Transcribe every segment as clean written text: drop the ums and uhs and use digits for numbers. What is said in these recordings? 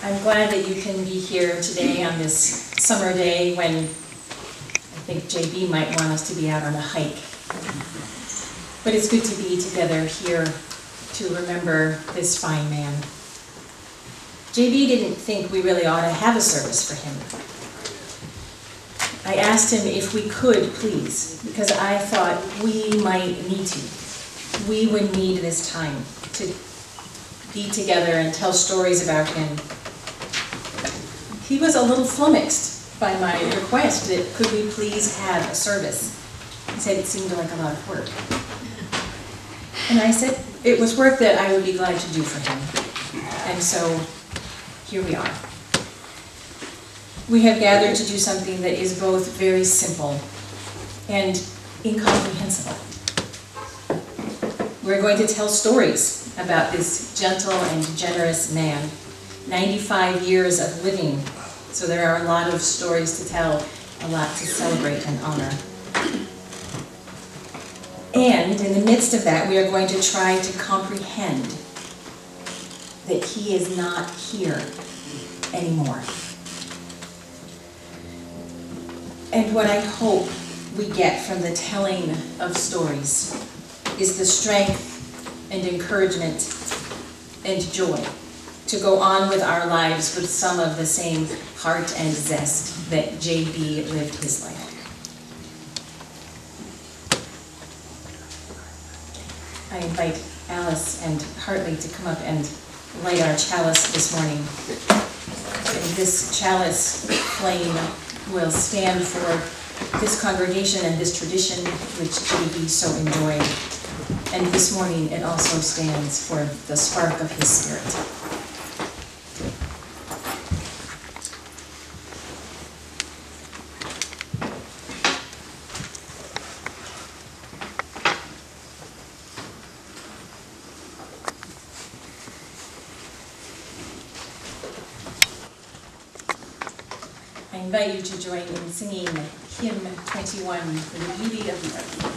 I'm glad that you can be here today on this summer day when I think JB might want us to be out on a hike. But it's good to be together here to remember this fine man. JB didn't think we really ought to have a service for him. I asked him if we could, please, because I thought we might need to. We would need this time to be together and tell stories about him. He was a little flummoxed by my request that could we please have a service. He said it seemed like a lot of work. And I said it was work that I would be glad to do for him. And so here we are. We have gathered to do something that is both very simple and incomprehensible. We're going to tell stories about this gentle and generous man. 95 years of living, so there are a lot of stories to tell, a lot to celebrate and honor. And in the midst of that, we are going to try to comprehend that he is not here anymore. And what I hope we get from the telling of stories is the strength and encouragement and joy to go on with our lives with some of the same heart and zest that JB lived his life. I invite Alice and Hartley to come up and light our chalice this morning. And this chalice flame will stand for this congregation and this tradition which JB so enjoyed. And this morning it also stands for the spark of his spirit. I invite you to join in singing hymn 21, For the Beauty of the Earth.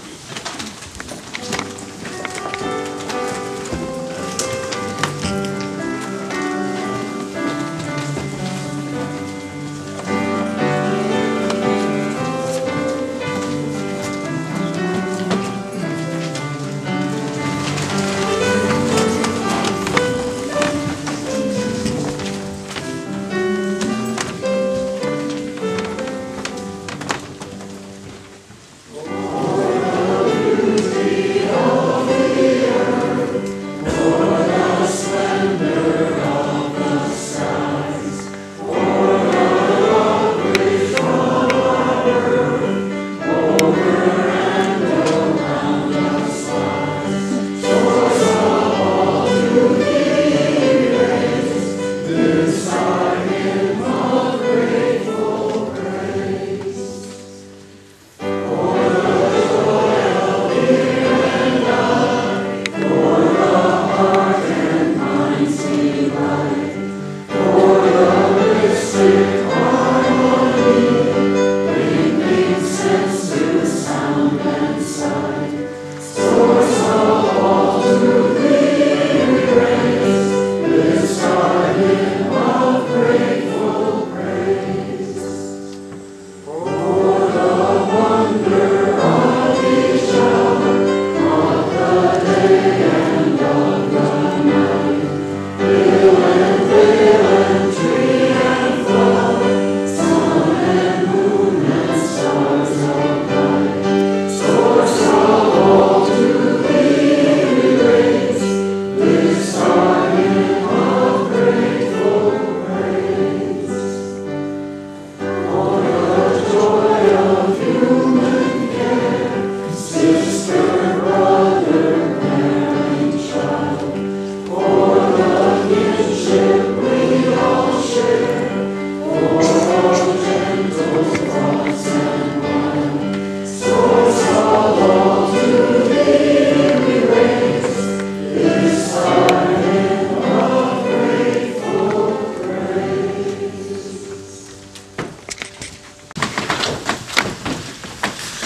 Oh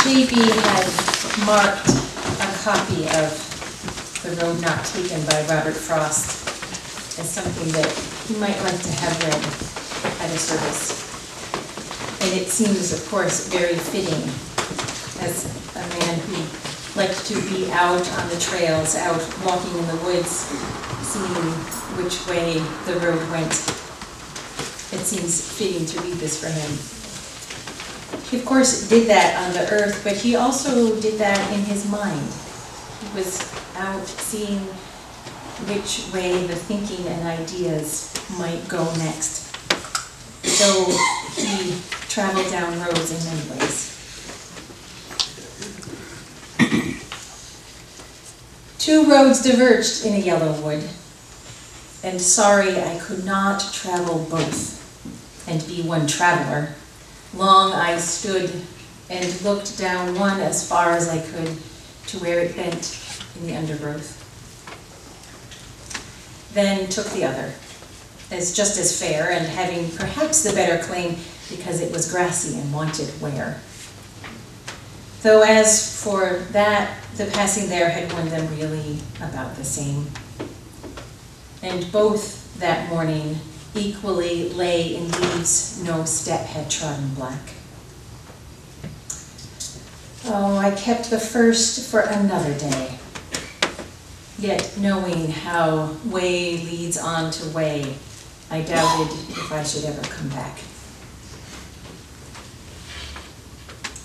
JB had marked a copy of The Road Not Taken by Robert Frost as something that he might like to have read at a service. And it seems, of course, very fitting as a man who liked to be out on the trails, out walking in the woods, seeing which way the road went. It seems fitting to read this for him. He, of course, did that on the earth, but he also did that in his mind. He was out seeing which way the thinking and ideas might go next. So he traveled down roads in many ways. Two roads diverged in a yellow wood, and sorry I could not travel both and be one traveler. Long I stood and looked down one as far as I could to where it bent in the undergrowth. Then took the other, as just as fair, and having perhaps the better claim because it was grassy and wanted wear. Though as for that, the passing there had worn them really about the same. And both that morning equally lay in leaves no step had trodden black. Oh, I kept the first for another day, yet knowing how way leads on to way, I doubted if I should ever come back.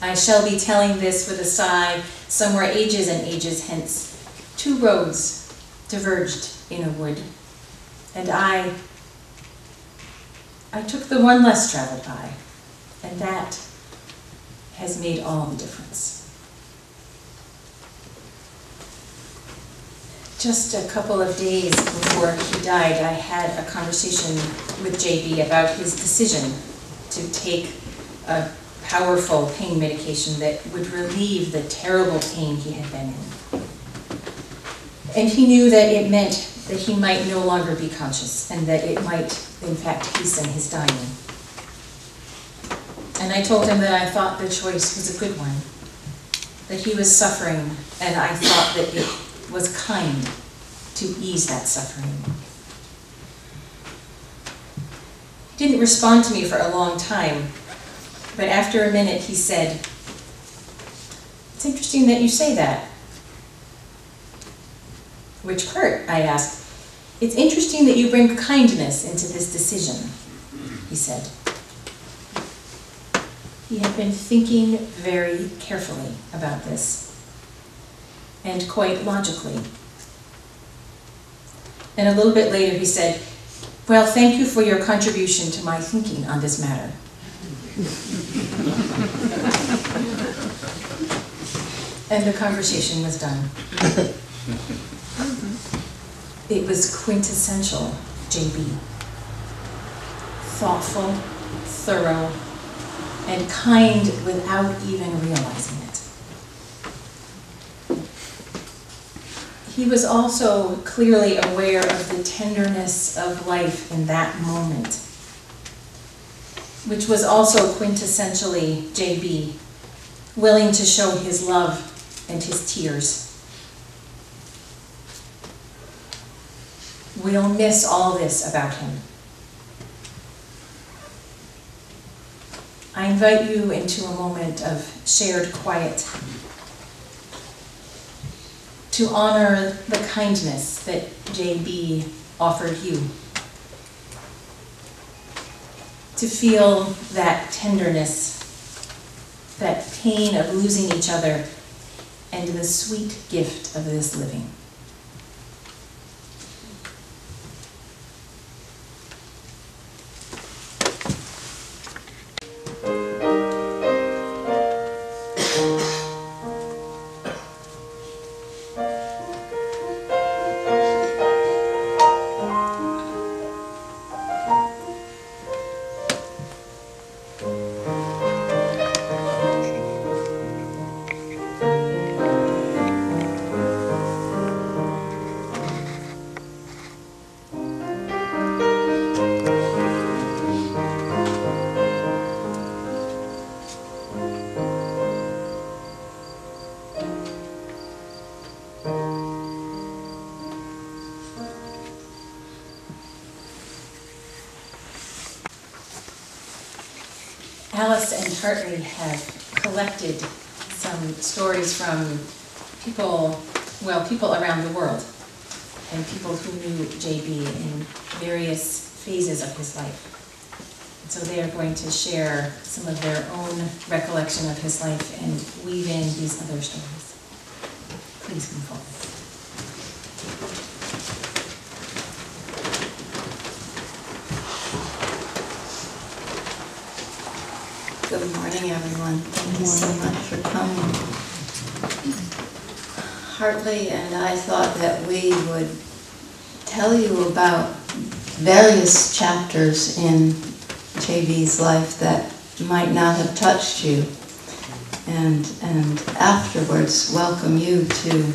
I shall be telling this with a sigh, somewhere ages and ages hence. Two roads diverged in a wood, and I took the one less traveled by, and that has made all the difference. Just a couple of days before he died, I had a conversation with JB about his decision to take a powerful pain medication that would relieve the terrible pain he had been in. And he knew that it meant that he might no longer be conscious and that it might, in fact, hasten his dying. And I told him that I thought the choice was a good one, that he was suffering, and I thought that it was kind to ease that suffering. He didn't respond to me for a long time, but after a minute he said, "It's interesting that you say that." "Which part?" I asked. "It's interesting that you bring kindness into this decision," he said. He had been thinking very carefully about this, and quite logically. And a little bit later he said, "Well, thank you for your contribution to my thinking on this matter." And the conversation was done. It was quintessential JB. Thoughtful, thorough, and kind without even realizing it. He was also clearly aware of the tenderness of life in that moment, which was also quintessentially JB, willing to show his love and his tears. We'll miss all this about him. I invite you into a moment of shared quiet to honor the kindness that JB offered you, to feel that tenderness, that pain of losing each other, and the sweet gift of this living. Alice and Hartley have collected some stories from people, well, people around the world, and people who knew JB in various phases of his life. And so they are going to share some of their own recollection of his life and weave in these other stories. Please come forward. Good morning, everyone. Thank you so much for coming. Hartley and I thought that we would tell you about various chapters in JB's life that might not have touched you, and afterwards welcome you to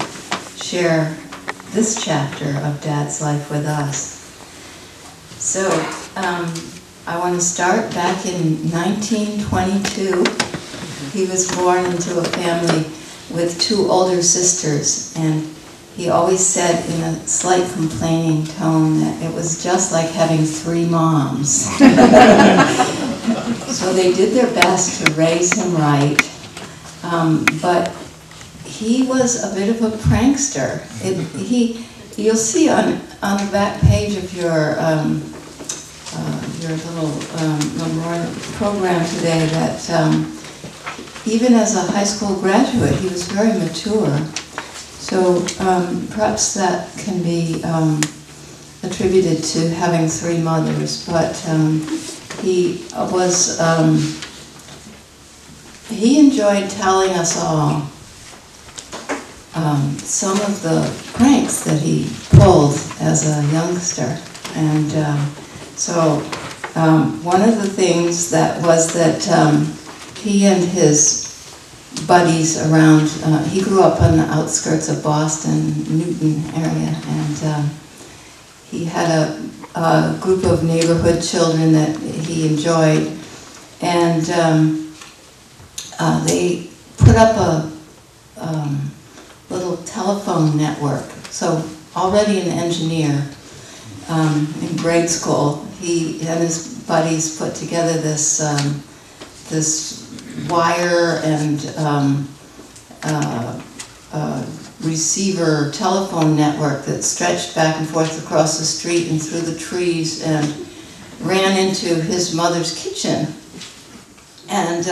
share this chapter of Dad's life with us. So, I want to start back in 1922. He was born into a family with 2 older sisters, and he always said in a slight complaining tone that it was just like having 3 moms. So they did their best to raise him right, but he was a bit of a prankster. You'll see on the back page of your little memorial program today that even as a high school graduate, he was very mature. So perhaps that can be attributed to having 3 mothers, but he was, he enjoyed telling us all some of the pranks that he pulled as a youngster. And so one of the things that was that he and his buddies around, he grew up on the outskirts of Boston, Newton area, and he had a group of neighborhood children that he enjoyed, and they put up a little telephone network. So already an engineer in grade school, he and his buddies put together this this wire and receiver telephone network that stretched back and forth across the street and through the trees and ran into his mother's kitchen. And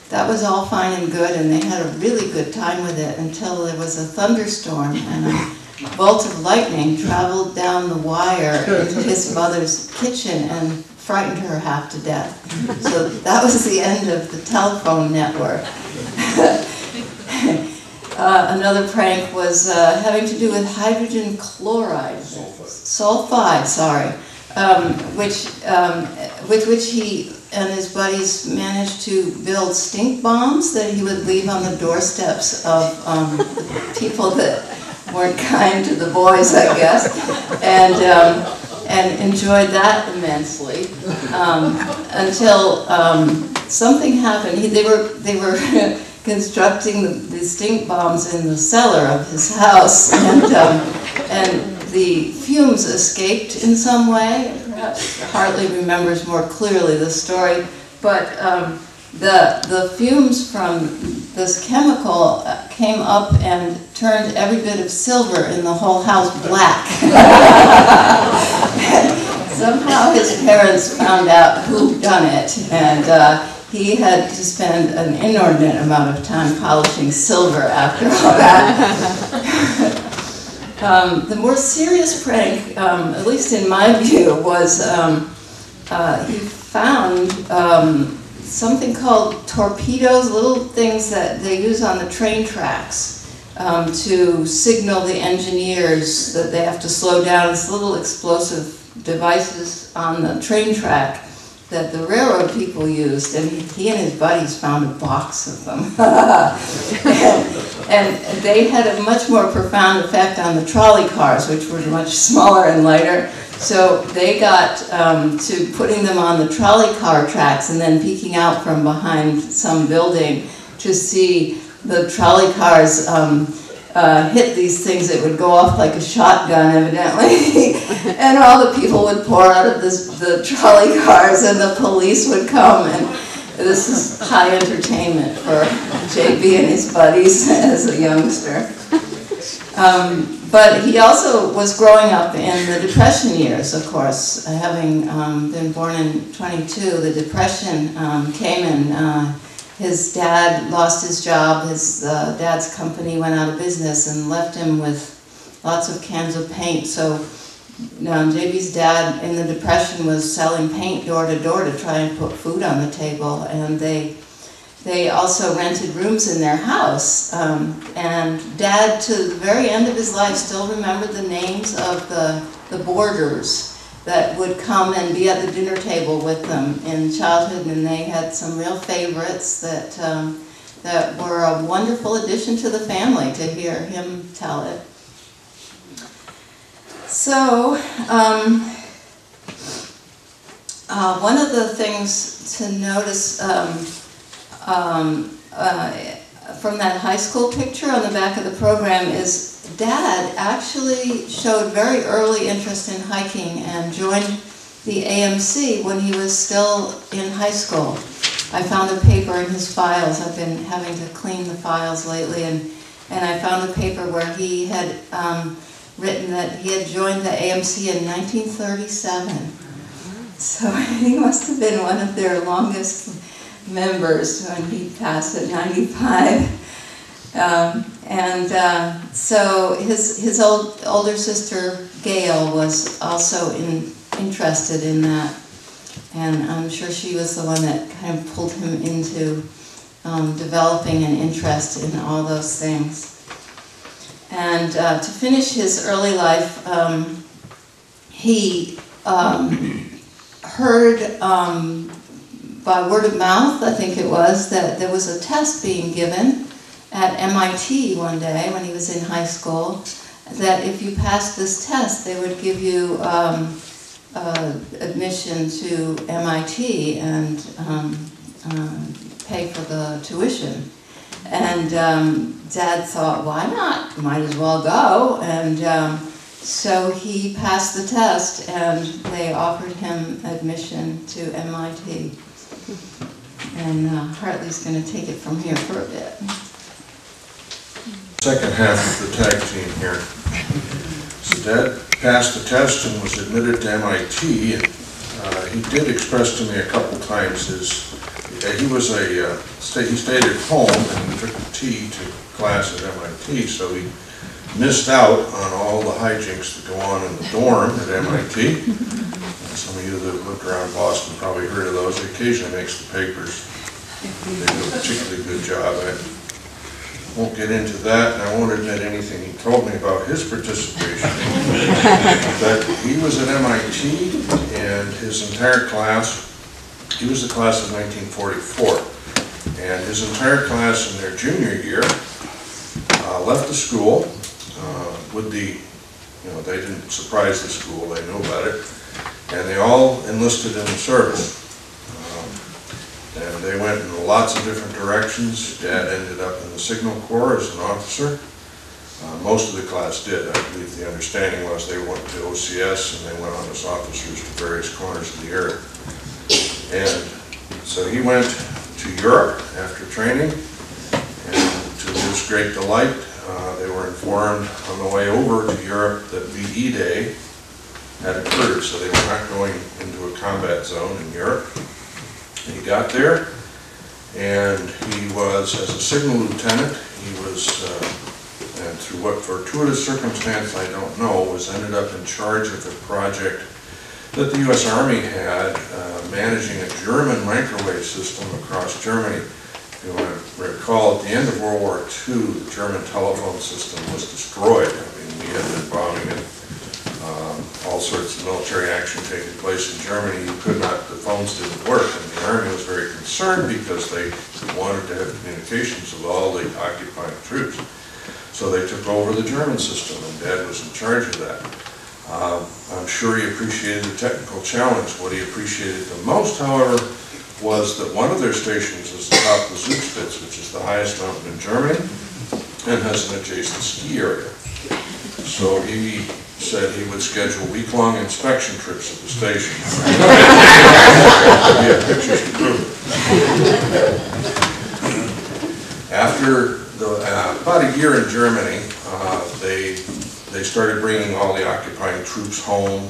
that was all fine and good, and they had a really good time with it until there was a thunderstorm and a bolt of lightning traveled down the wire into his mother's kitchen and frightened her half to death. So that was the end of the telephone network. Another prank was having to do with hydrogen chloride, sulfide, sorry, with which he and his buddies managed to build stink bombs that he would leave on the doorsteps of people that weren't kind to the boys, I guess, and enjoyed that immensely until something happened. They were constructing the stink bombs in the cellar of his house, and the fumes escaped in some way. Perhaps Hartley remembers more clearly the story, but the fumes from this chemical came up and turned every bit of silver in the whole house black. Somehow his parents found out who'd done it, and he had to spend an inordinate amount of time polishing silver after all that. The more serious prank, at least in my view, was he found something called torpedoes, little things that they use on the train tracks to signal the engineers that they have to slow down. It's little explosive devices on the train track that the railroad people used, and he and his buddies found a box of them. and they had a much more profound effect on the trolley cars, which were much smaller and lighter. So they got to putting them on the trolley car tracks and then peeking out from behind some building to see the trolley cars hit these things. It would go off like a shotgun, evidently, and all the people would pour out of the trolley cars, and the police would come, this is high entertainment for JB and his buddies as a youngster. But he also was growing up in the Depression years, of course. Having been born in 22, the Depression came and his dad lost his job. His dad's company went out of business and left him with lots of cans of paint. So JB's dad in the Depression was selling paint door to door to try and put food on the table, and they also rented rooms in their house. And Dad, to the very end of his life, still remembered the names of the boarders that would come and be at the dinner table with them in childhood, and they had some real favorites that were a wonderful addition to the family to hear him tell it. So, one of the things to notice from that high school picture on the back of the program is Dad actually showed very early interest in hiking and joined the AMC when he was still in high school. I found a paper in his files. I've been having to clean the files lately, and I found a paper where he had written that he had joined the AMC in 1937. So he must have been one of their longest members when he passed at 95. So his older sister Gail was also interested in that, and I'm sure she was the one that kind of pulled him into developing an interest in all those things. And to finish his early life, he heard by word of mouth, I think it was, that there was a test being given at M.I.T. one day when he was in high school, that if you passed this test, they would give you admission to M.I.T. and pay for the tuition. And Dad thought, why not? Might as well go. And so he passed the test, and they offered him admission to M.I.T. And Hartley's going to take it from here for a bit. Second half of the tag team here. So Dad passed the test and was admitted to MIT. And, he did express to me a couple times he stayed at home and took the T to class at MIT, so he missed out on all the hijinks that go on in the dorm at MIT. Some of you that have lived around Boston probably heard of those. It occasionally makes the papers. They do a particularly good job. I won't get into that, and I won't admit anything he told me about his participation. But he was at MIT, and his entire class, he was the class of 1944, and his entire class in their junior year left the school with the, they didn't surprise the school, they knew about it, and they all enlisted in the service. And they went in lots of different directions. Dad ended up in the Signal Corps as an officer. Most of the class did. I believe the understanding was they went to OCS and they went on as officers to various corners of the earth. And so he went to Europe after training, and to his great delight, they were informed on the way over to Europe that VE Day had occurred, so they were not going into a combat zone in Europe. He got there, and he was, as a signal lieutenant, he was, and through what fortuitous circumstance I don't know, was ended up in charge of a project that the U.S. Army had managing a German microwave system across Germany. If you want to recall, at the end of World War II, the German telephone system was destroyed. I mean, we had been bombing and all sorts of military action taking place in Germany. You could not, the phones didn't work, and the Army was very concerned because they wanted to have communications with all the occupying troops. So they took over the German system, and Dad was in charge of that. I'm sure he appreciated the technical challenge. What he appreciated the most, however, was that one of their stations was the top of the Zugspitze, which is the highest mountain in Germany, and has an adjacent ski area. So he said he would schedule week-long inspection trips at the station. We have pictures to prove it. After about a year in Germany, they started bringing all the occupying troops home.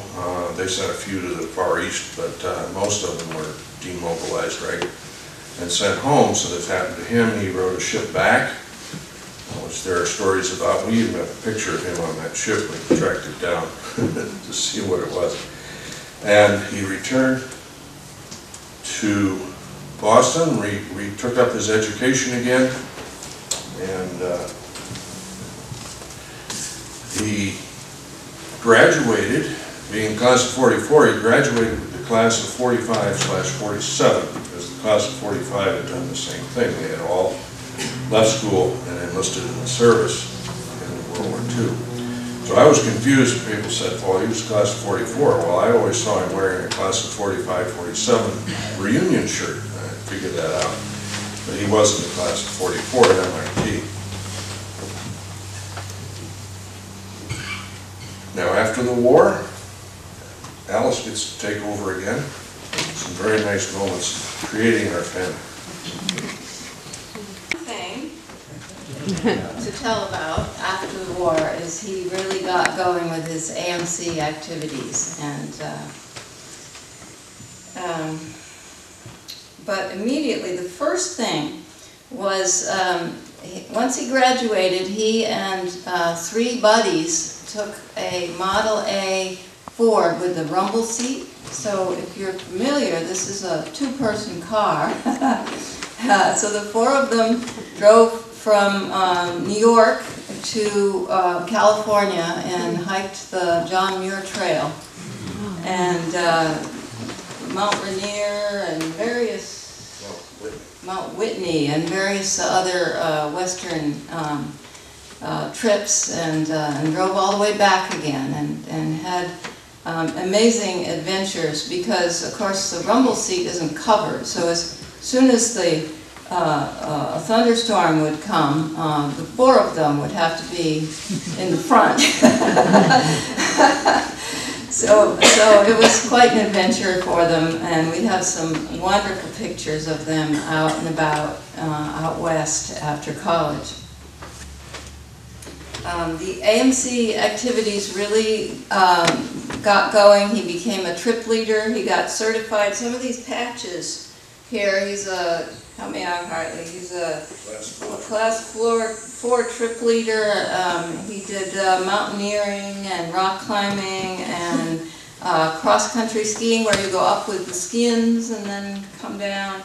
They sent a few to the Far East, but most of them were demobilized, right, and sent home. So this happened to him. He rode a ship back, which there are stories about. We even have a picture of him on that ship. We tracked it down to see what it was. And he returned to Boston, took up his education again, and he graduated, being class of 44, he graduated with the class of 45/47, because the class of 45 had done the same thing. They had all left school and enlisted in the service in World War II. So I was confused when people said, well, he was class of 44. Well, I always saw him wearing a class of 45/47 reunion shirt. I figured that out. But he was in the class of 44 at MIT. Now, after the war, Alice gets to take over again. Some very nice moments creating our family. Thing to tell about after the war is he really got going with his AMC activities, and but immediately the first thing was once he graduated, he and 3 buddies took a Model A Ford with the rumble seat. So if you're familiar, this is a 2-person car. So the 4 of them drove from New York to California and hiked the John Muir Trail and Mount Rainier and Mount Whitney and various other western trips, and drove all the way back again, and had amazing adventures, because of course the rumble seat isn't covered, so as soon as a thunderstorm would come, the 4 of them would have to be in the front. So it was quite an adventure for them, and we have some wonderful pictures of them out and about out west after college. The AMC activities really got going. He became a trip leader. He got certified. Some of these patches here, he's a, help me out, Hartley, he's a class 4 trip leader. He did mountaineering and rock climbing and cross-country skiing, where you go up with the skins and then come down.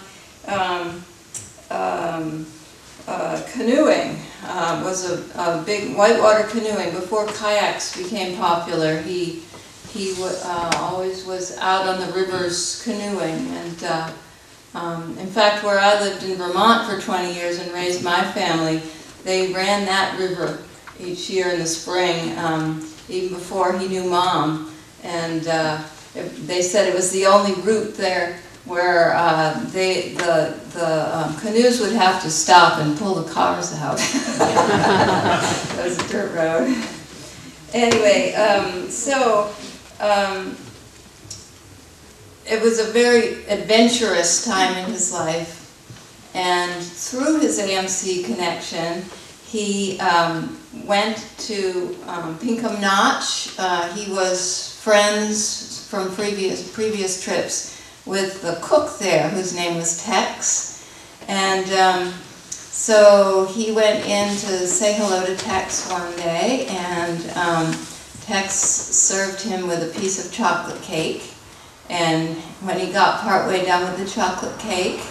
Canoeing was a big whitewater canoeing. Before kayaks became popular, he always was out on the rivers canoeing. And in fact, where I lived in Vermont for 20 years and raised my family, they ran that river each year in the spring, even before he knew Mom. And they said it was the only route there where the canoes would have to stop and pull the cars out. It was a dirt road. Anyway, it was a very adventurous time in his life, and through his AMC connection, he went to Pinkham Notch. He was friends from previous trips with the cook there, whose name was Tex, and so he went in to say hello to Tex one day, and Tex served him with a piece of chocolate cake. And when he got partway down with the chocolate cake,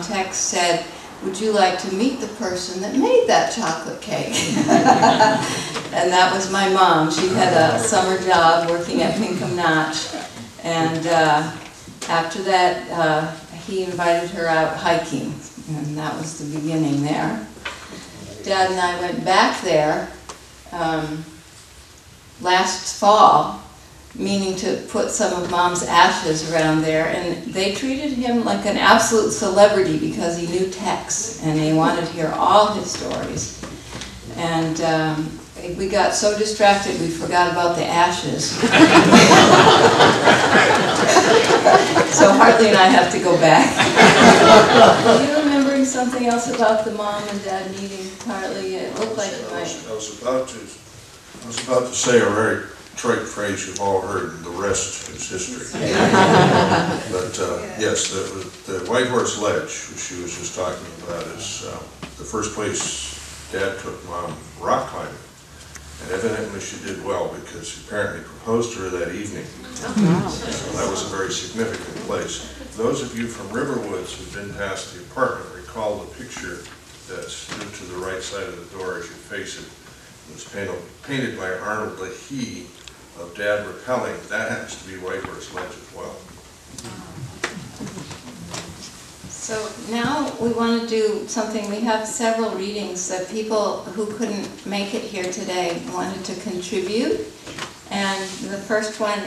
Tex said, "Would you like to meet the person that made that chocolate cake?" And that was my mom. She had a summer job working at Pinkham Notch, and after that he invited her out hiking, and that was the beginning there. Dad and I went back there last fall, meaning to put some of Mom's ashes around there, and they treated him like an absolute celebrity because he knew Tex, and they wanted to hear all his stories. And We got so distracted we forgot about the ashes. So Hartley and I have to go back. Are you remembering something else about the mom and dad meeting, Hartley? It looked like it might. I was about to say a very trite phrase you've all heard, the rest is history. But yes, the White Horse Ledge, which she was just talking about, is the first place Dad took Mom rock climbing. And evidently she did well, because he apparently proposed to her that evening. So that was a very significant place. Those of you from Riverwoods who've been past the apartment recall the picture that's to the right side of the door as you face it. It was painted by Arnold Leahy of Dad rappelling. That happens to be White Horse Ledge as well. So now we want to do something. We have several readings that people who couldn't make it here today wanted to contribute. And the first one,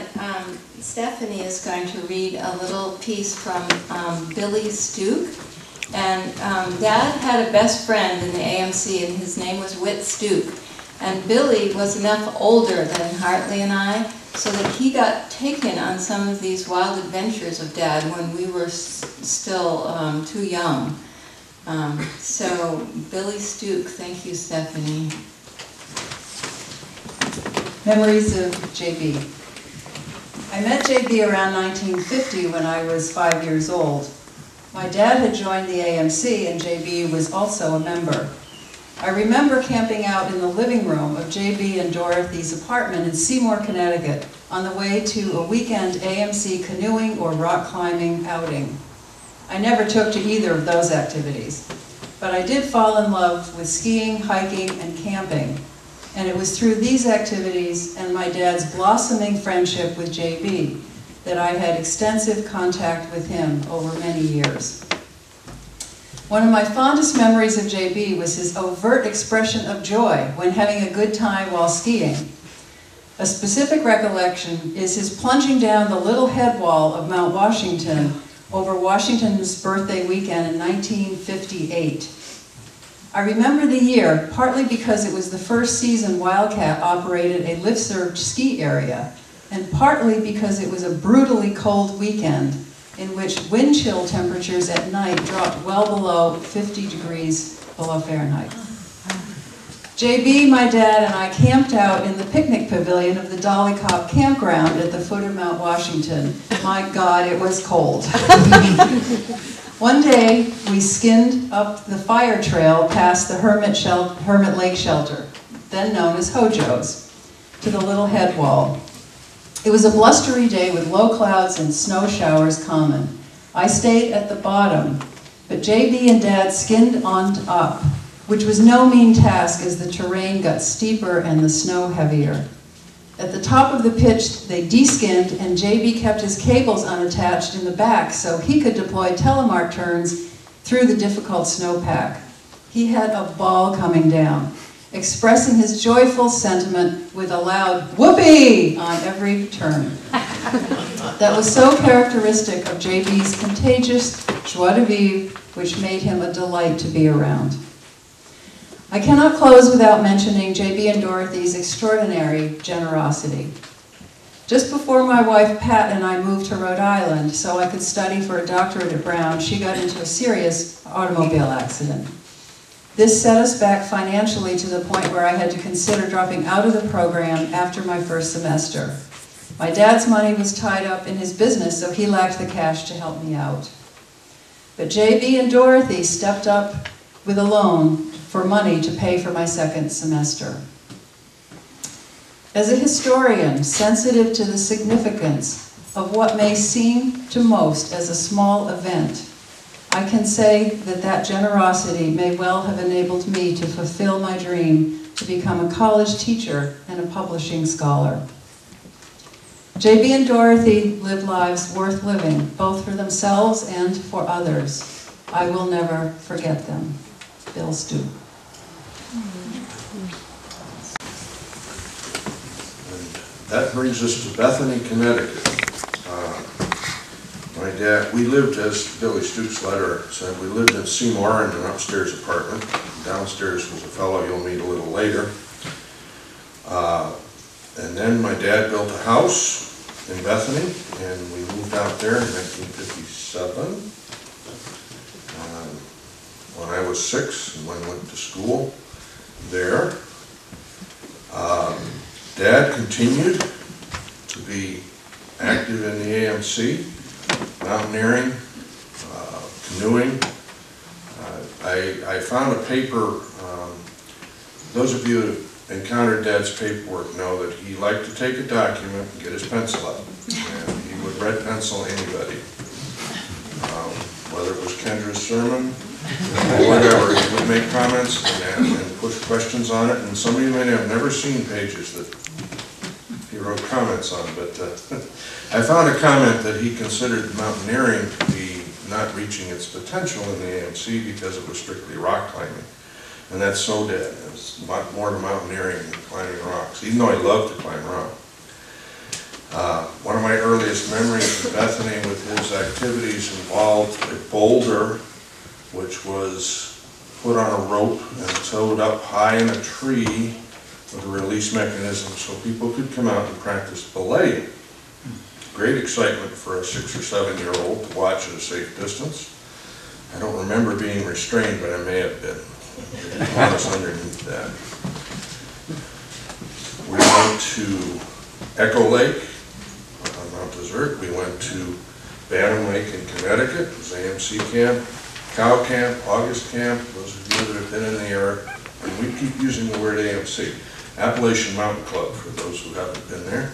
Stephanie is going to read a little piece from Billy Stuke. And Dad had a best friend in the AMC, and his name was Whit Stuke. And Billy was enough older than Hartley and I, so that he got taken on some of these wild adventures of Dad when we were still too young. So Billy Stuke, thank you, Stephanie. Memories of JB. I met JB around 1950 when I was 5 years old. My dad had joined the AMC and JB was also a member. I remember camping out in the living room of JB and Dorothy's apartment in Seymour, Connecticut, on the way to a weekend AMC canoeing or rock climbing outing. I never took to either of those activities, but I did fall in love with skiing, hiking, and camping, and it was through these activities and my dad's blossoming friendship with JB that I had extensive contact with him over many years. One of my fondest memories of JB was his overt expression of joy when having a good time while skiing. A specific recollection is his plunging down the little head wall of Mount Washington over Washington's birthday weekend in 1958. I remember the year partly because it was the first season Wildcat operated a lift-served ski area, and partly because it was a brutally cold weekend in which wind chill temperatures at night dropped well below 50 degrees below Fahrenheit. JB, my dad, and I camped out in the picnic pavilion of the Dolly Cobb campground at the foot of Mount Washington. My God, it was cold. One day, we skinned up the fire trail past the Hermit Lake Shelter, then known as Hojo's, to the little head wall. It was a blustery day with low clouds and snow showers common. I stayed at the bottom, but JB and Dad skinned on up, which was no mean task as the terrain got steeper and the snow heavier. At the top of the pitch, they de-skinned, and JB kept his cables unattached in the back so he could deploy telemark turns through the difficult snowpack. He had a ball coming down, expressing his joyful sentiment with a loud whoopee on every turn. That was so characteristic of JB's contagious joie de vivre, which made him a delight to be around. I cannot close without mentioning JB and Dorothy's extraordinary generosity. Just before my wife Pat and I moved to Rhode Island so I could study for a doctorate at Brown, she got into a serious automobile accident. This set us back financially to the point where I had to consider dropping out of the program after my first semester. My dad's money was tied up in his business, so he lacked the cash to help me out. But JB and Dorothy stepped up with a loan for money to pay for my second semester. As a historian, sensitive to the significance of what may seem to most as a small event, I can say that that generosity may well have enabled me to fulfill my dream to become a college teacher and a publishing scholar. JB and Dorothy lived lives worth living, both for themselves and for others. I will never forget them. Bill Stu. That brings us to Bethany, Connecticut. My dad, we lived, as Billy Stuke's letter said, we lived in Seymour in an upstairs apartment. Downstairs was a fellow you'll meet a little later. And then my dad built a house in Bethany, and we moved out there in 1957. When I was 6, and when I went to school there. Dad continued to be active in the AMC, mountaineering, canoeing. I found a paper, those of you who have encountered Dad's paperwork know that he liked to take a document and get his pencil out. And he would red pencil anybody. Whether it was Kendra's sermon or whatever, he would make comments and push questions on it. And some of you may have never seen pages that he wrote comments on, but I found a comment that he considered mountaineering to be not reaching its potential in the AMC because it was strictly rock climbing. And that's so dead. It's a lot more to mountaineering than climbing rocks, even though I love to climb rock. One of my earliest memories in Bethany with his activities involved a boulder which was put on a rope and towed up high in a tree with a release mechanism so people could come out and practice belay. Great excitement for a 6 or 7-year-old to watch at a safe distance. I don't remember being restrained, but I may have been. They didn't want us underneath that. We went to Echo Lake on Mount Desert. We went to Bantam Lake in Connecticut. It was AMC camp, Cow Camp, August Camp. Those of you that have been in the area, and we keep using the word AMC. Appalachian Mountain Club, for those who haven't been there.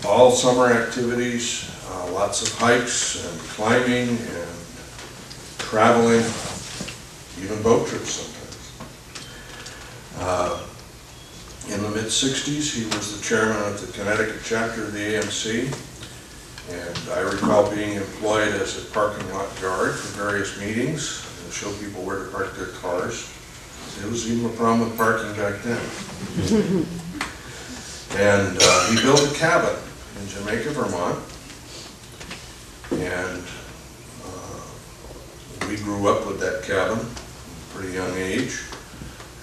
All summer activities, lots of hikes and climbing and traveling, even boat trips sometimes. In the mid-60s, he was the chairman of the Connecticut chapter of the AMC, and I recall being employed as a parking lot guard for various meetings and show people where to park their cars. There was even a problem with parking back then. And he built a cabin in Jamaica, Vermont, and we grew up with that cabin at a pretty young age,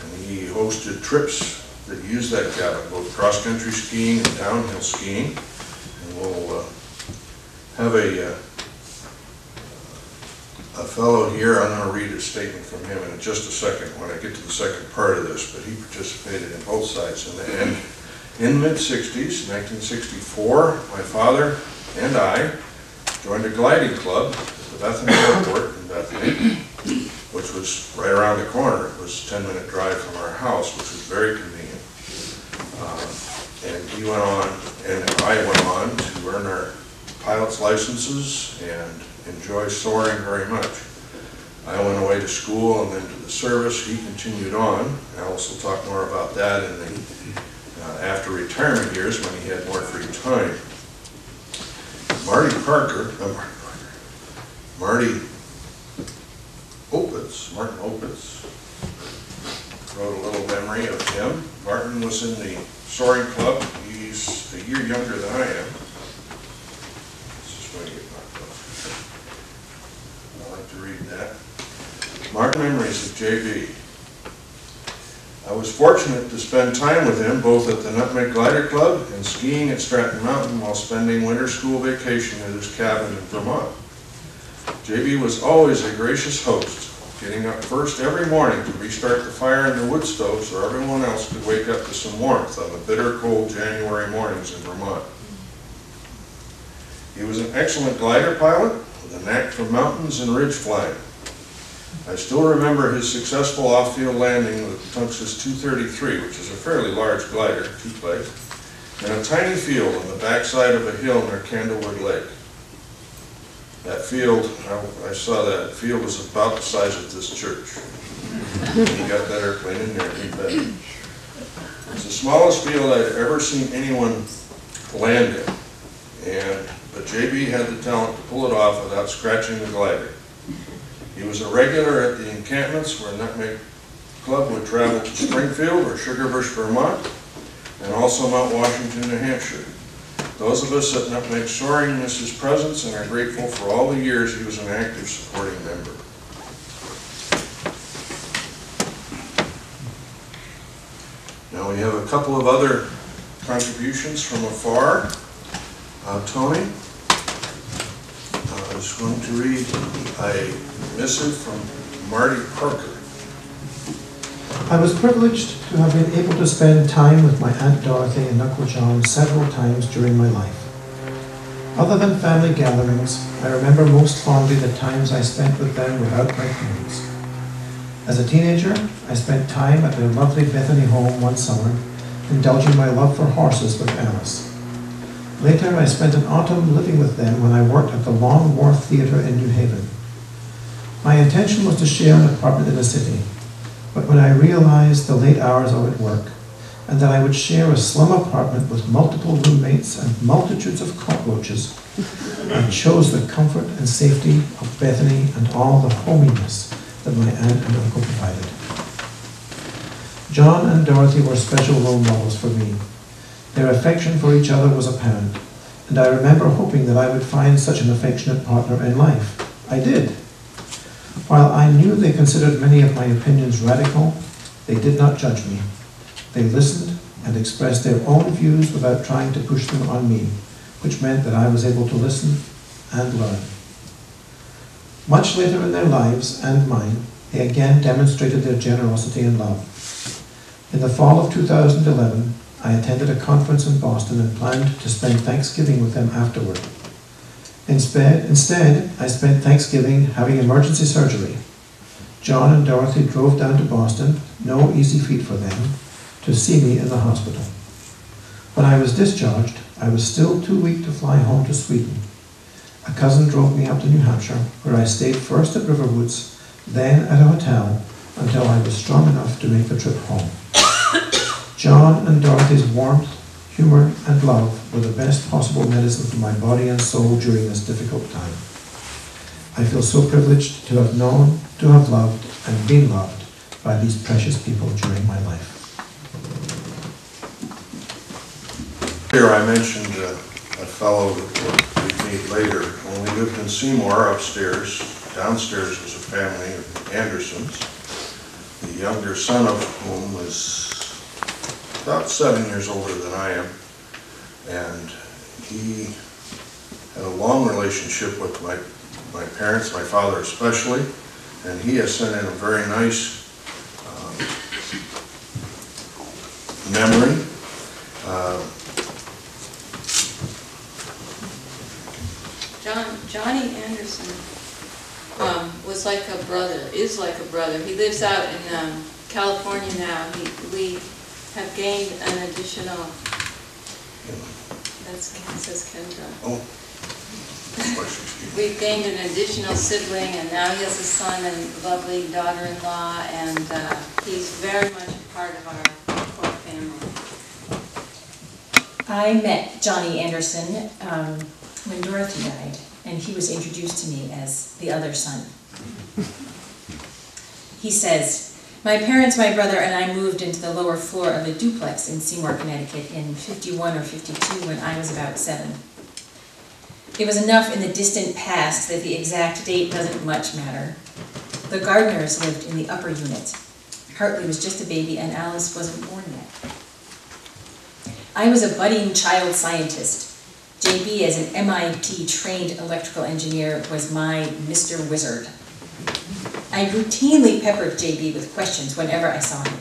and he hosted trips that used that cabin, both cross-country skiing and downhill skiing. And we'll have a fellow here. I'm going to read a statement from him in just a second when I get to the second part of this, but he participated in both sides in the end. In the mid-60s, 1964, my father and I joined a gliding club at the Bethany Airport in Bethany, which was right around the corner. It was a 10-minute drive from our house, which was very convenient. And he went on, and I went on to earn our pilot's licenses and enjoy soaring very much. I went away to school and then to the service. He continued on. Alice will talk more about that in the after retirement years when he had more free time. Marty Martin Opitz wrote a little memory of him. Martin was in the soaring club. He's a year younger than I am. Let's just try to get my close. I like to read that. Martin Memories of J.B. I was fortunate to spend time with him both at the Nutmeg Glider Club and skiing at Stratton Mountain while spending winter school vacation at his cabin in Vermont. J.B. was always a gracious host, getting up first every morning to restart the fire in the wood stove so everyone else could wake up to some warmth on the bitter cold January mornings in Vermont. He was an excellent glider pilot with a knack for mountains and ridge flying. I still remember his successful off-field landing with Tunxus 233, which is a fairly large glider, two-plate, in a tiny field on the backside of a hill near Candlewood Lake. That field, I saw that field was about the size of this church. He got that airplane in there, he bet. It's the smallest field I'd ever seen anyone land in, but JB had the talent to pull it off without scratching the glider. He was a regular at the encampments where Nutmeg Club would travel to Springfield or Sugarbush, Vermont, and also Mount Washington, New Hampshire. Those of us at Nutmeg Soaring miss his presence and are grateful for all the years he was an active supporting member. we have a couple of other contributions from afar. Tony is going to read a missive from Marty Parker. I was privileged to have been able to spend time with my Aunt Dorothy and Uncle John several times during my life. Other than family gatherings, I remember most fondly the times I spent with them without my parents. As a teenager, I spent time at their lovely Bethany home one summer, indulging my love for horses with Alice. Later, I spent an autumn living with them when I worked at the Long Wharf Theatre in New Haven. My intention was to share an apartment in the city, but when I realized the late hours I would work, and that I would share a slum apartment with multiple roommates and multitudes of cockroaches, I chose the comfort and safety of Bethany and all the hominess that my aunt and uncle provided. John and Dorothy were special role models for me. Their affection for each other was apparent, and I remember hoping that I would find such an affectionate partner in life. I did. While I knew they considered many of my opinions radical, they did not judge me. They listened and expressed their own views without trying to push them on me, which meant that I was able to listen and learn. Much later in their lives, and mine, they again demonstrated their generosity and love. In the fall of 2011, I attended a conference in Boston and planned to spend Thanksgiving with them afterward. Instead, I spent Thanksgiving having emergency surgery. John and Dorothy drove down to Boston, no easy feat for them, to see me in the hospital. When I was discharged, I was still too weak to fly home to Sweden. A cousin drove me up to New Hampshire, where I stayed first at Riverwoods, then at a hotel, until I was strong enough to make the trip home. John and Dorothy's warmth, humor, and love were the best possible medicine for my body and soul during this difficult time. I feel so privileged to have known, to have loved, and been loved by these precious people during my life. Here I mentioned a fellow that we'd meet later. When we lived in Seymour upstairs, downstairs was a family of Andersons, the younger son of whom was about 7 years older than I am, and he had a long relationship with my parents, my father especially, and he has sent in a very nice memory. Johnny Anderson was like a brother, is like a brother. He lives out in California now. We have gained an additional, that says Kendra. Oh. We've gained an additional sibling, and now he has a son and lovely daughter-in-law, and he's very much a part of our core family. I met Johnny Anderson when Dorothy died, and he was introduced to me as the other son. He says, "My parents, my brother, and I moved into the lower floor of a duplex in Seymour, Connecticut in 51 or 52 when I was about 7. It was enough in the distant past that the exact date doesn't much matter. The Gardners lived in the upper unit. Hartley was just a baby and Alice wasn't born yet. I was a budding child scientist. JB, as an M.I.T. trained electrical engineer, was my Mr. Wizard. I routinely peppered JB with questions whenever I saw him.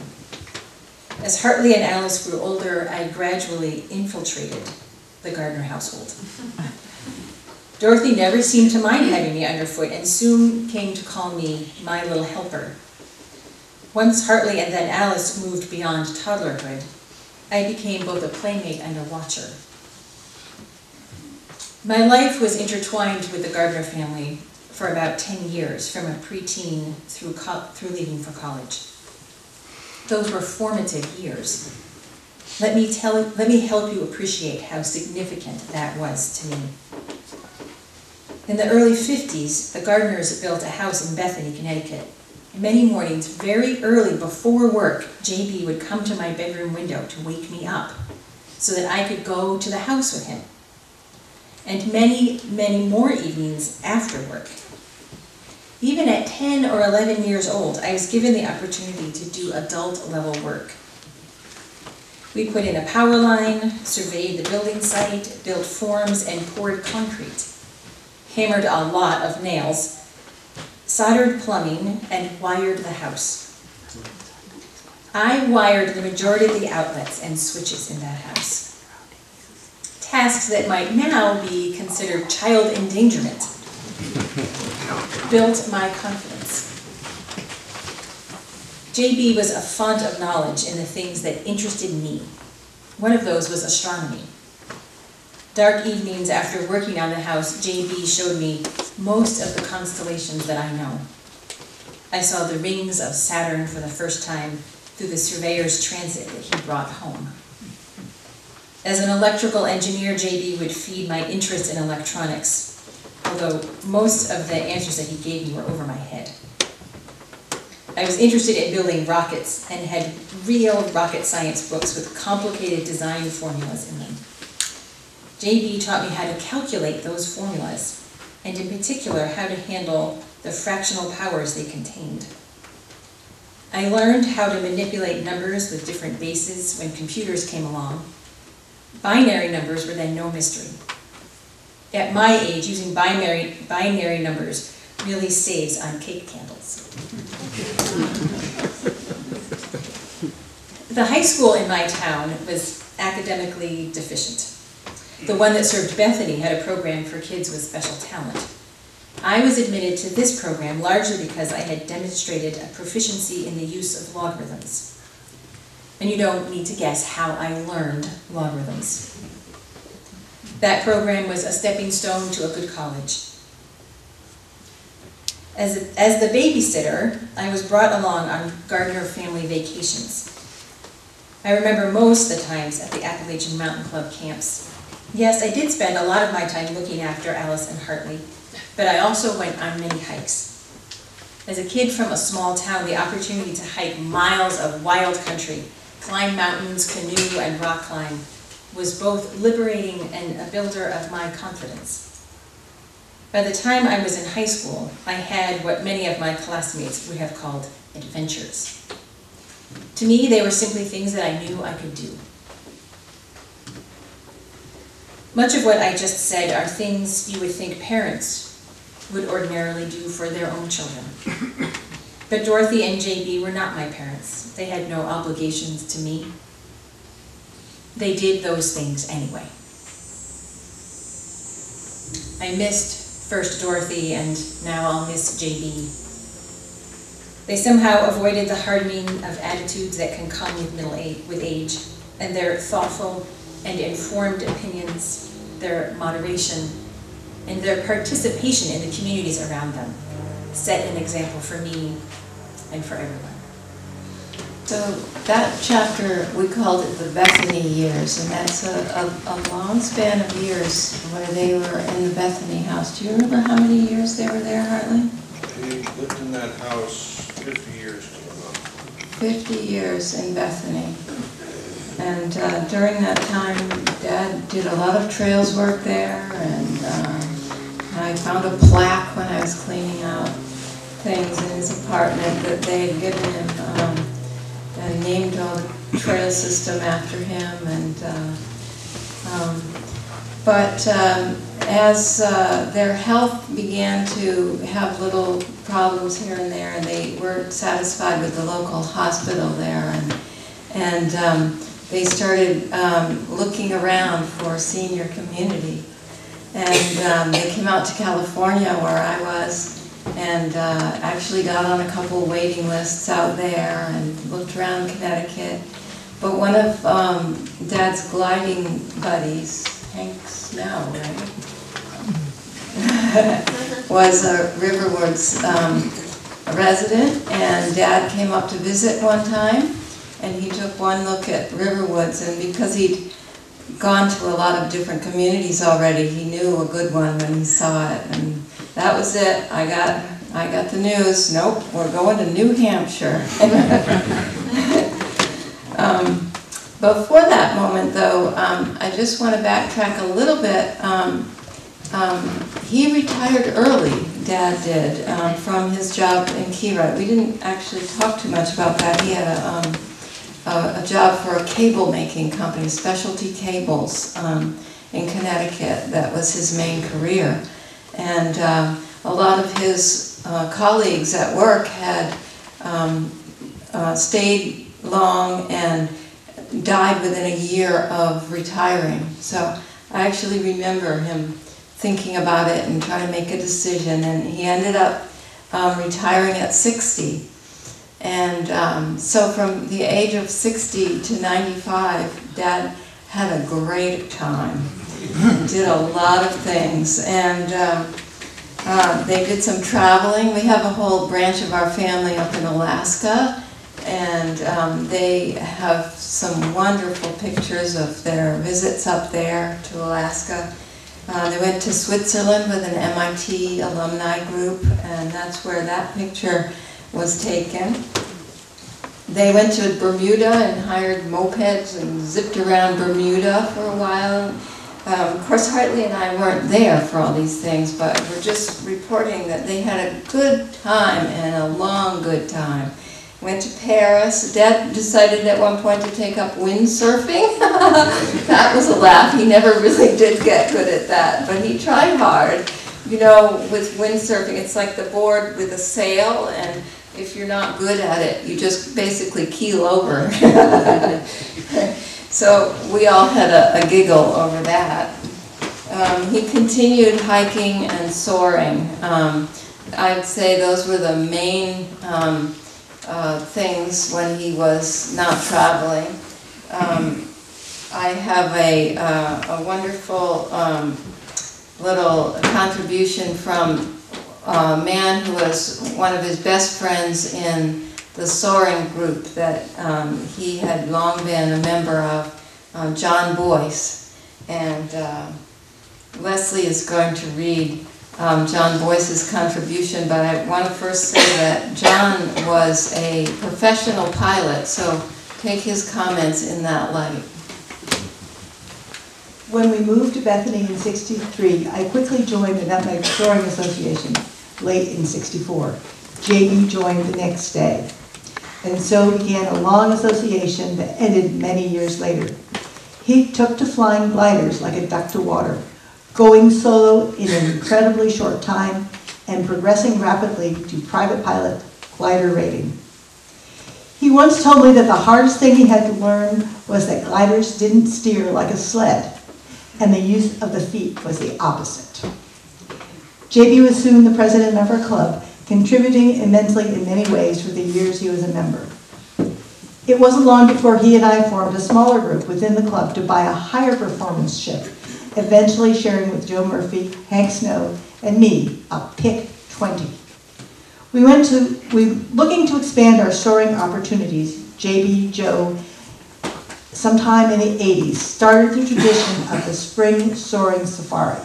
As Hartley and Alice grew older, I gradually infiltrated the Gardner household. Dorothy never seemed to mind having me underfoot and soon came to call me my little helper. Once Hartley and then Alice moved beyond toddlerhood, I became both a playmate and a watcher. My life was intertwined with the Gardner family for about 10 years, from a preteen through leaving for college. Those were formative years. Let me help you appreciate how significant that was to me. In the early 50s, the Gardners built a house in Bethany, Connecticut. Many mornings, very early before work, JB would come to my bedroom window to wake me up so that I could go to the house with him. And many, many more evenings after work. Even at 10 or 11 years old, I was given the opportunity to do adult-level work. We put in a power line, surveyed the building site, built forms, and poured concrete. Hammered a lot of nails, soldered plumbing, and wired the house. I wired the majority of the outlets and switches in that house. Tasks that might now be considered child endangerment built my confidence. JB was a font of knowledge in the things that interested me. One of those was astronomy. Dark evenings after working on the house, JB showed me most of the constellations that I know. I saw the rings of Saturn for the first time through the surveyor's transit that he brought home. As an electrical engineer, JB would feed my interest in electronics, although most of the answers that he gave me were over my head. I was interested in building rockets and had real rocket science books with complicated design formulas in them. JB taught me how to calculate those formulas, and in particular, how to handle the fractional powers they contained. I learned how to manipulate numbers with different bases when computers came along. Binary numbers were then no mystery. At my age, using binary numbers really saves on cake candles. The high school in my town was academically deficient. The one that served Bethany had a program for kids with special talent. I was admitted to this program largely because I had demonstrated a proficiency in the use of logarithms. And you don't need to guess how I learned logarithms. That program was a stepping stone to a good college. As the babysitter, I was brought along on Gardner family vacations. I remember most of the times at the Appalachian Mountain Club camps. Yes, I did spend a lot of my time looking after Alice and Hartley, but I also went on many hikes. As a kid from a small town, the opportunity to hike miles of wild country, climb mountains, canoe, and rock climb was both liberating and a builder of my confidence. By the time I was in high school, I had what many of my classmates would have called adventures. To me, they were simply things that I knew I could do. Much of what I just said are things you would think parents would ordinarily do for their own children. But Dorothy and JB were not my parents. They had no obligations to me. They did those things anyway. I missed first Dorothy, and now I'll miss JB. They somehow avoided the hardening of attitudes that can come with age, and their thoughtful and informed opinions, their moderation, and their participation in the communities around them set an example for me and for everyone. So that chapter, we called it the Bethany years, and that's a long span of years where they were in the Bethany house. Do you remember how many years they were there, Hartley? They lived in that house 50 years to a month. 50 years in Bethany. And during that time, Dad did a lot of trails work there, and I found a plaque when I was cleaning out things in his apartment that they had given him, and named all the trail system after him. And as their health began to have little problems here and there, and they weren't satisfied with the local hospital there, and they started looking around for a senior community. And they came out to California, where I was, and actually got on a couple waiting lists out there and looked around Connecticut. But one of Dad's gliding buddies, Hank Snow, right? was a Riverwoods resident, and Dad came up to visit one time, and he took one look at Riverwoods, and because he'd gone to a lot of different communities already, he knew a good one when he saw it, and that was it. I got the news. Nope, we're going to New Hampshire. Before that moment, though, I just want to backtrack a little bit. He retired early, Dad did, from his job in Keyright. We didn't actually talk too much about that. He had a job for a cable making company, Specialty Cables, in Connecticut. That was his main career. And a lot of his colleagues at work had stayed long and died within a year of retiring. So I actually remember him thinking about it and trying to make a decision, and he ended up retiring at 60. And so from the age of 60 to 95, Dad had a great time. Did a lot of things, and they did some traveling. We have a whole branch of our family up in Alaska, and they have some wonderful pictures of their visits up there to Alaska. They went to Switzerland with an MIT alumni group, and that's where that picture was taken. They went to Bermuda and hired mopeds and zipped around Bermuda for a while. Of course, Hartley and I weren't there for all these things, but we're just reporting that they had a good time, and a long good time. Went to Paris. Dad decided at one point to take up windsurfing. That was a laugh. He never really did get good at that, but he tried hard. You know, with windsurfing, it's like the board with a sail, and if you're not good at it, you just basically keel over. So we all had a giggle over that. He continued hiking and soaring. I'd say those were the main things when he was not traveling. I have a wonderful little contribution from a man who was one of his best friends in the soaring group that he had long been a member of, John Boyce. And Leslie is going to read John Boyce's contribution, but I want to first say that John was a professional pilot, so take his comments in that light. When we moved to Bethany in '63, I quickly joined the M.I.T Soaring Association late in '64. J.B. joined the next day. And so began a long association that ended many years later. He took to flying gliders like a duck to water, going solo in an incredibly short time and progressing rapidly to private pilot glider rating. He once told me that the hardest thing he had to learn was that gliders didn't steer like a sled, and the use of the feet was the opposite. JB was soon the president of our club, contributing immensely in many ways for the years he was a member. It wasn't long before he and I formed a smaller group within the club to buy a higher performance ship, eventually sharing with Joe Murphy, Hank Snow, and me a Pick 20. Looking to expand our soaring opportunities, JB, Joe, sometime in the 80s, started the tradition of the Spring Soaring Safari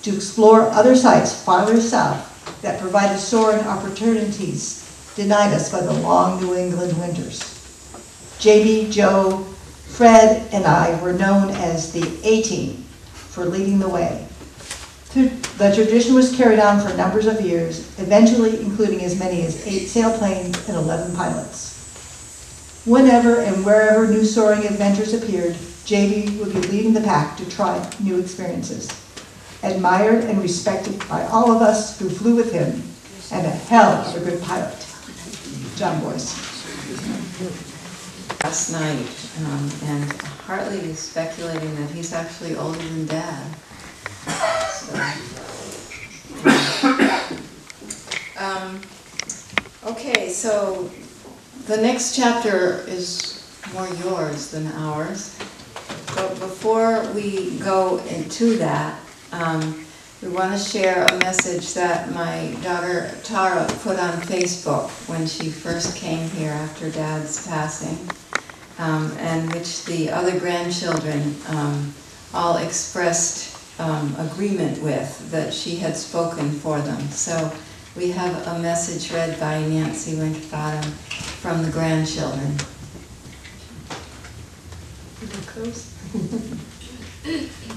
to explore other sites farther south that provided soaring opportunities denied us by the long New England winters. JB, Joe, Fred, and I were known as the A-Team for leading the way. The tradition was carried on for numbers of years, eventually including as many as 8 sailplanes and 11 pilots. Whenever and wherever new soaring adventures appeared, JB would be leading the pack to try new experiences. Admired and respected by all of us who flew with him, and a hell of a good pilot. John Boyce. Last night, and Hartley is speculating that he's actually older than Dad. Okay, so the next chapter is more yours than ours. But before we go into that, we want to share a message that my daughter Tara put on Facebook when she first came here after Dad's passing, and which the other grandchildren all expressed agreement with, that she had spoken for them. So we have a message read by Nancy Winterbottom from the grandchildren.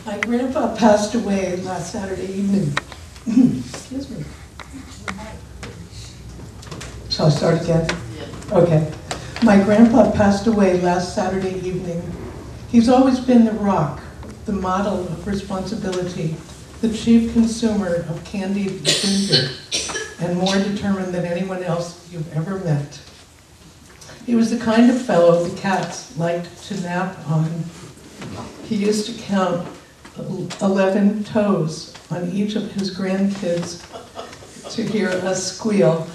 My grandpa passed away last Saturday evening. Excuse me. Shall I start again? Okay. My grandpa passed away last Saturday evening. He's always been the rock, the model of responsibility, the chief consumer of candied ginger, and more determined than anyone else you've ever met. He was the kind of fellow the cats liked to nap on. He used to count 11 toes on each of his grandkids to hear us squeal.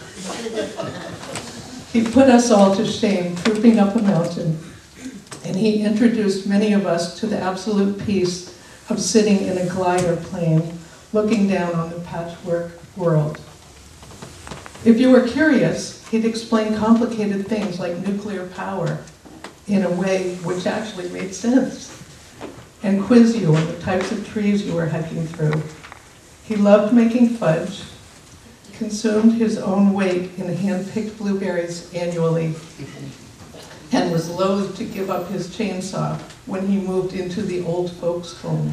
He put us all to shame, trooping up a mountain, and he introduced many of us to the absolute peace of sitting in a glider plane, looking down on the patchwork world. If you were curious, he'd explain complicated things like nuclear power in a way which actually made sense, and quiz you on the types of trees you were hiking through. He loved making fudge, consumed his own weight in hand-picked blueberries annually, and was loath to give up his chainsaw when he moved into the old folks' home.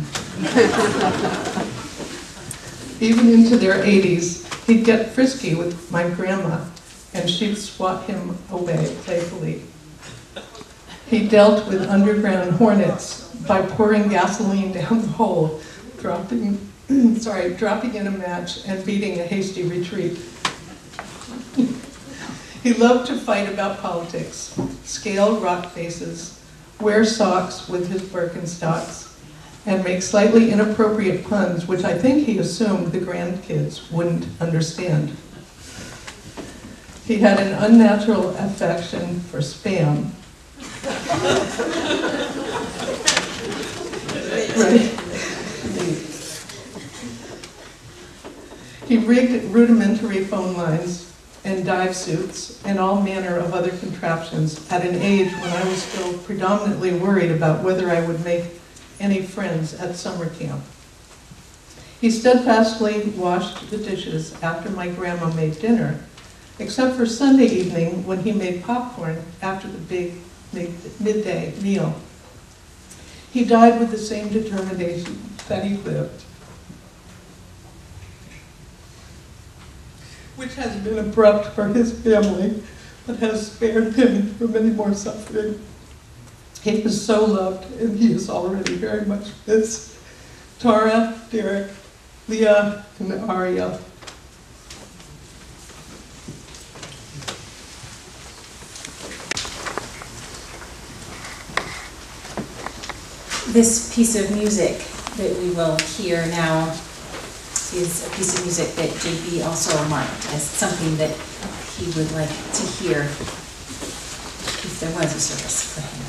Even into their 80s, he'd get frisky with my grandma, and she'd swat him away playfully. He dealt with underground hornets by pouring gasoline down the hole, dropping in a match and beating a hasty retreat. He loved to fight about politics, scale rock faces, wear socks with his Birkenstocks, and make slightly inappropriate puns, which I think he assumed the grandkids wouldn't understand. He had an unnatural affection for Spam. Right. He rigged rudimentary phone lines and dive suits and all manner of other contraptions at an age when I was still predominantly worried about whether I would make any friends at summer camp. He steadfastly washed the dishes after my grandma made dinner, except for Sunday evening when he made popcorn after the big midday meal. He died with the same determination that he lived, which has been abrupt for his family, but has spared him from any more suffering. He was so loved, and he is already very much missed. Tara, Derek, Leah, and Aria. This piece of music that we will hear now is a piece of music that JB also marked as something that he would like to hear if there was a service for him.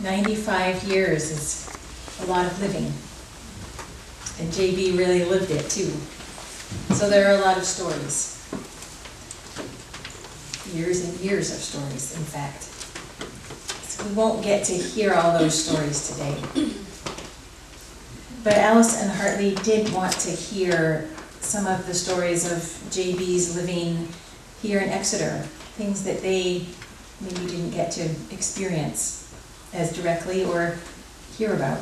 95 years is a lot of living. And JB really lived it too. So there are a lot of stories. Years and years of stories, in fact. So we won't get to hear all those stories today. But Alice and Hartley did want to hear some of the stories of JB's living here in Exeter, things that they maybe didn't get to experience as directly or hear about.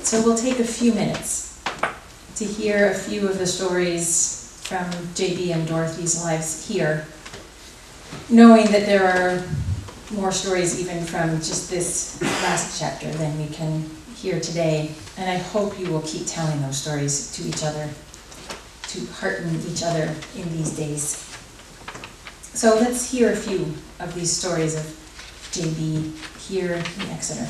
So we'll take a few minutes to hear a few of the stories from JB and Dorothy's lives here, knowing that there are more stories even from just this last chapter than we can hear today. And I hope you will keep telling those stories to each other, to hearten each other in these days. So let's hear a few of these stories of JB here in Exeter.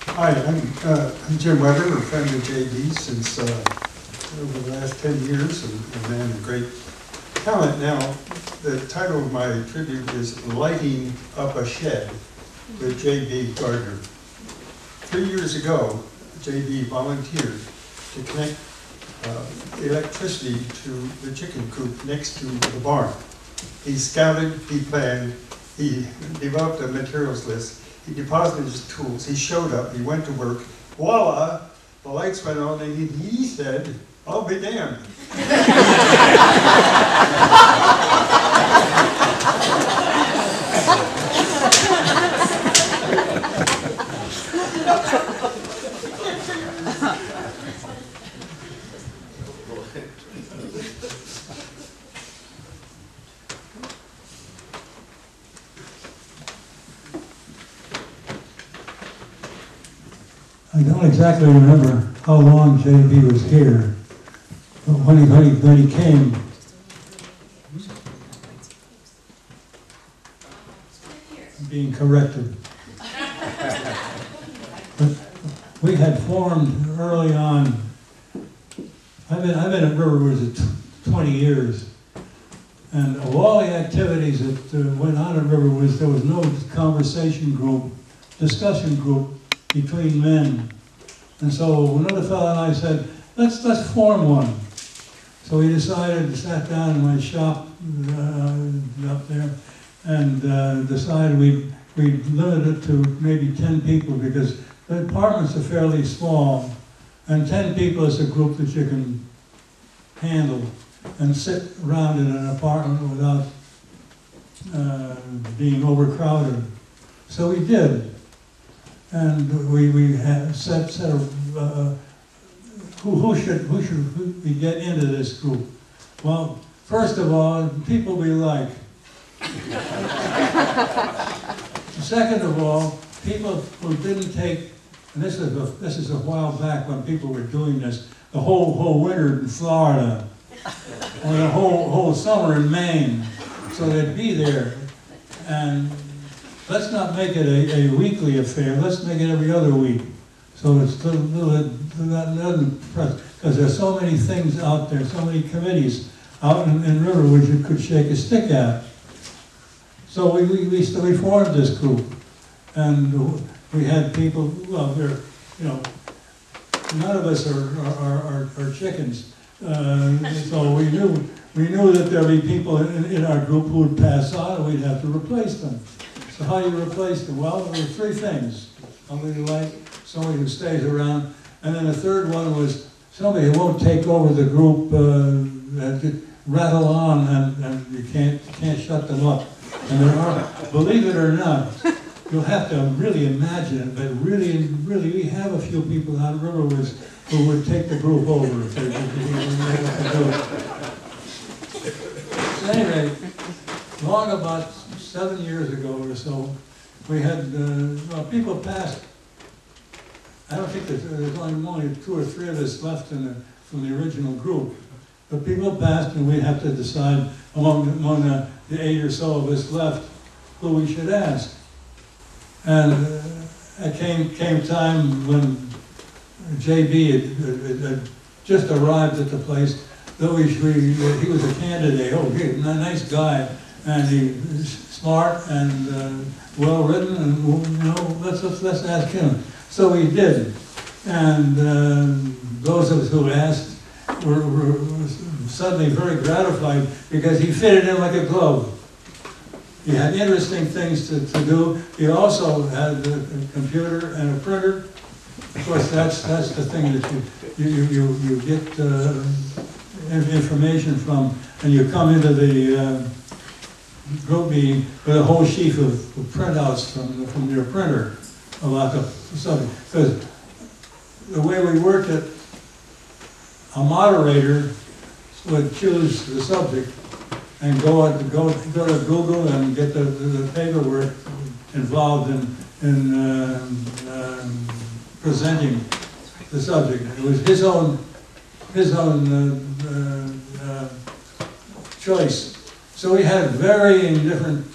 Hi, I'm Jim Weber, a friend of JB since over the last 10 years, and a man of great talent. Now, the title of my tribute is Lighting Up a Shed with JB Gardner. 3 years ago, JB volunteered to connect electricity to the chicken coop next to the barn. He scouted, he planned, he developed a materials list, he deposited his tools, he showed up, he went to work, voila, the lights went on, and he said, I'll be damned. I don't exactly remember how long JB was here, but when he came, I'm being corrected. But we had formed early on. I've been at Riverwoods 20 years, and of all the activities that went on at Riverwoods, there was no conversation group, discussion group between men. And so another fellow and I said, let's form one. So we decided, sat down in my shop up there, and decided we'd limit it to maybe 10 people, because the apartments are fairly small, and 10 people is a group that you can handle and sit around in an apartment without being overcrowded. So we did. And we had set who should we get into this group? Well, first of all, people we like. Second of all, people who didn't take, and this is a while back when people were doing this, the whole winter in Florida, or the whole summer in Maine, so they'd be there. And let's not make it a weekly affair. Let's make it every other week. So it's because there's so many things out there, so many committees out in Riverwood you could shake a stick at. So we formed this group, and we had people. Well, none of us are chickens, so we knew that there'd be people in our group who would pass on, and we'd have to replace them. So how you replace them? Well, there were three things. Somebody who likes, somebody who stays around, and then the third one was somebody who won't take over the group, rattle on, and you can't shut them up. And there are, believe it or not, you'll have to really imagine it, but really, we have a few people out of Riverwoods who would take the group over if they do it. So anyway, long about 7 years ago or so, we had people passed. I don't think there's only 2 or 3 of us left from the original group. But people passed, and we'd have to decide among the 8 or so of us left who we should ask. And it came time when JB had just arrived at the place, he was a candidate. Oh, he was a nice guy, and he was smart and well-written, and let's ask him. So we did, and those of us who asked were suddenly very gratified because he fitted in like a glove. He had interesting things to do. He also had a computer and a printer. Of course, that's the thing that you get information from, and you come into the group meeting with a whole sheaf of printouts from your printer about the subject. Because the way we worked it, a moderator would choose the subject and go to Google and get the paperwork involved in presenting the subject. It was his own choice. So we had varying different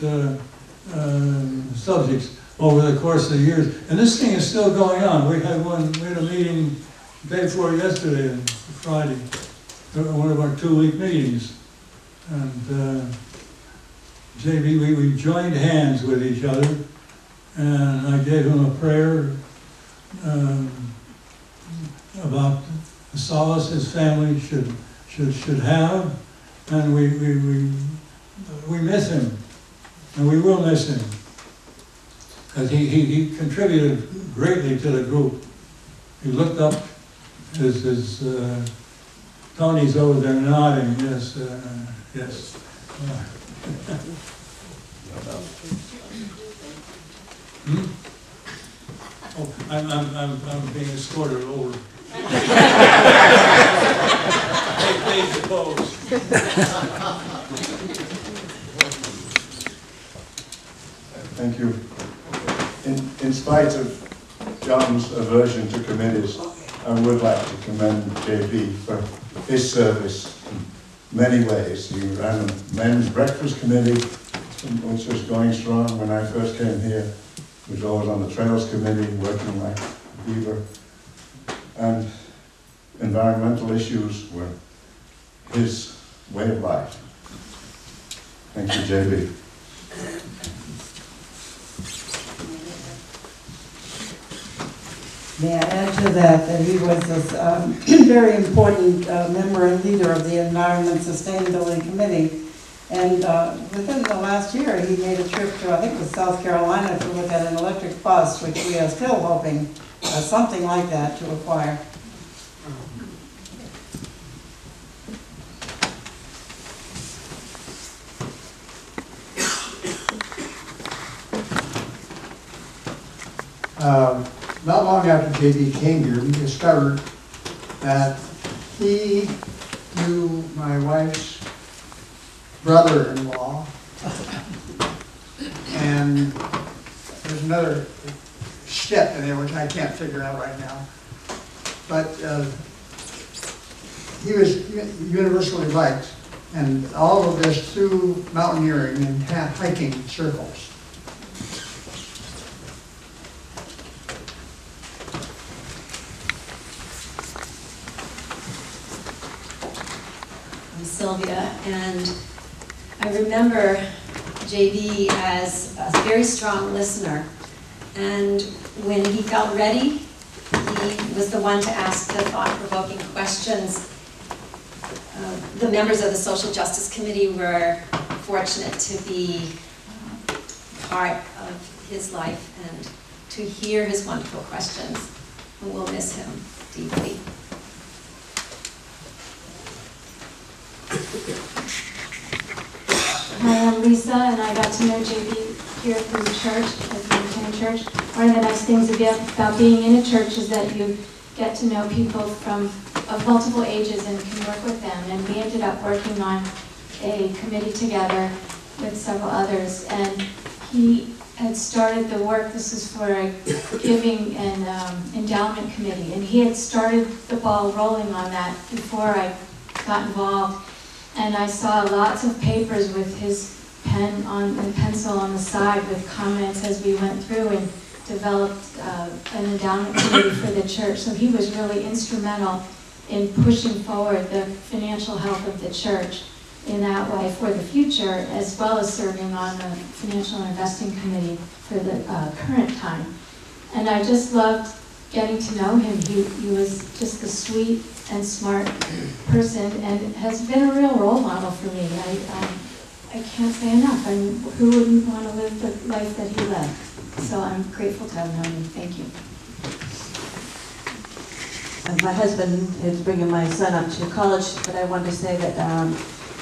subjects over the course of the years, and this thing is still going on. We had a meeting the day before yesterday, Friday, one of our 2-week meetings, and JB, we joined hands with each other, and I gave him a prayer about the solace his family should have, and we miss him, and we will miss him, because he contributed greatly to the group. He looked up, his Tony's over there nodding, yes, yes. Oh, I'm being escorted over. Page the pose. Thank you. In spite of John's aversion to committees, I would like to commend JB for his service in many ways. He ran a men's breakfast committee, which was going strong when I first came here. He was always on the Trails Committee, working like a beaver. And environmental issues were his way of life. Thank you, JB. May I add to that he was a very important member and leader of the Environment Sustainability Committee. And within the last year, he made a trip to, I think it was South Carolina, to look at an electric bus, which we are still hoping something like that to acquire. Not long after JB came here, we discovered that he knew my wife's brother-in-law, and there's another step in there which I can't figure out right now. But he was universally liked, and all of this through mountaineering and hiking circles. Sylvia, and I remember JB as a very strong listener, and when he felt ready, he was the one to ask the thought-provoking questions. The members of the Social Justice Committee were fortunate to be part of his life and to hear his wonderful questions, and we'll miss him deeply. Hi, I'm Lisa, and I got to know JB here through the church, at the Unitarian Church. One of the nice things about being in a church is that you get to know people of multiple ages and can work with them. And we ended up working on a committee together with several others. And he had started the work, this is for a giving and endowment committee, and he had started the ball rolling on that before I got involved. And I saw lots of papers with his pen and pencil on the side with comments as we went through and developed an endowment committee for the church. So he was really instrumental in pushing forward the financial health of the church in that way for the future, as well as serving on the Financial Investing Committee for the current time. And I just loved getting to know him. He was just a sweet and smart person and has been a real role model for me. I can't say enough. Who wouldn't want to live the life that he led? So I'm grateful to have known him. Thank you. My husband is bringing my son up to college, but I wanted to say that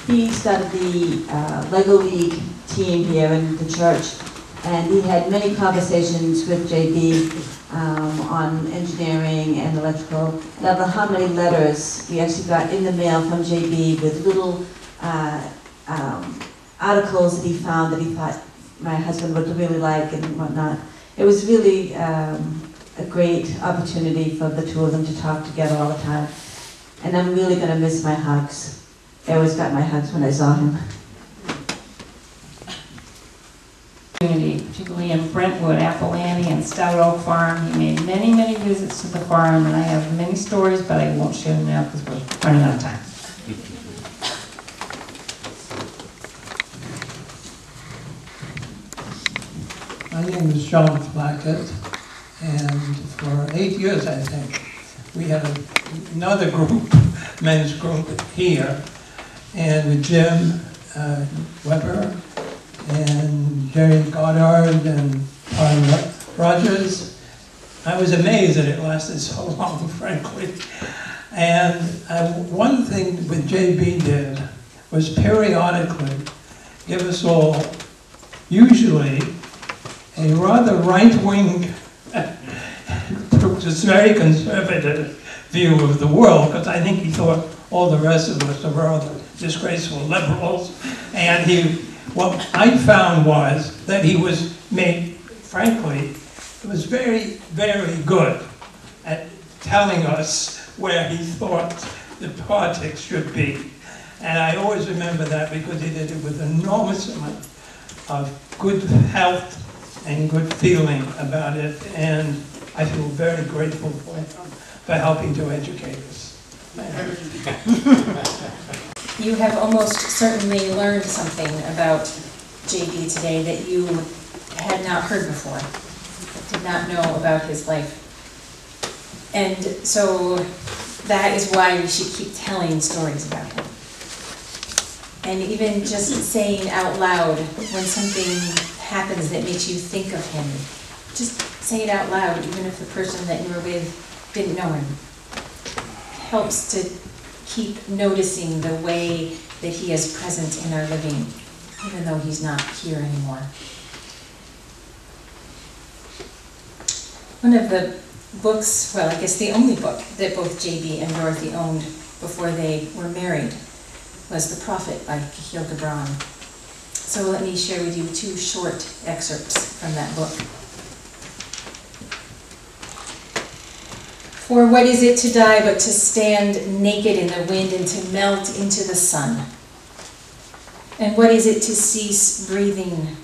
he started the Lego League team here in the church, and he had many conversations with JB on engineering and electrical. I don't know how many letters we actually got in the mail from JB with little articles that he found that he thought my husband would really like and whatnot. It was really a great opportunity for the two of them to talk together all the time. And I'm really going to miss my hugs. I always got my hugs when I saw him. Particularly in Brentwood, Apolani, and Stout Oak Farm. He made many, many visits to the farm, and I have many stories, but I won't share them now because we're running out of time. My name is John Flackett, and for 8 years, I think, we had another group, men's group here, and with Jim Weber and Jerry Goddard and Tom Rogers. I was amazed that it lasted so long, frankly. And one thing with JB did was periodically give us all, usually, a rather right-wing, just very conservative view of the world, because I think he thought all the rest of us were rather disgraceful liberals. And what I found was that he was made, frankly, was very, very good at telling us where he thought the politics should be. And I always remember that because he did it with enormous amount of good health and good feeling about it. And I feel very grateful for him for helping to educate us. You have almost certainly learned something about JB today that you had not heard before, did not know about his life. And so that is why we should keep telling stories about him. And even just saying out loud when something happens that makes you think of him, just say it out loud, even if the person that you were with didn't know him. Helps to keep noticing the way that he is present in our living, even though he's not here anymore. One of the books, well, I guess the only book that both JB and Dorothy owned before they were married was The Prophet by Khalil Gibran. So let me share with you 2 short excerpts from that book. For what is it to die but to stand naked in the wind and to melt into the sun? And what is it to cease breathing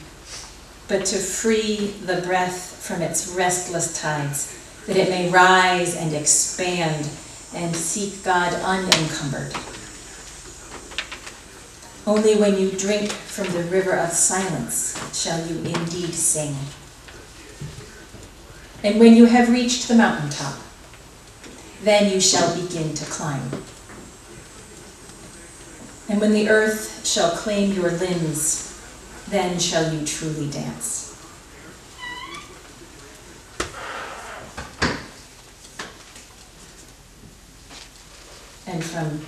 but to free the breath from its restless tides, that it may rise and expand and seek God unencumbered? Only when you drink from the river of silence shall you indeed sing. And when you have reached the mountaintop, then you shall begin to climb. And when the earth shall claim your limbs, then shall you truly dance. And from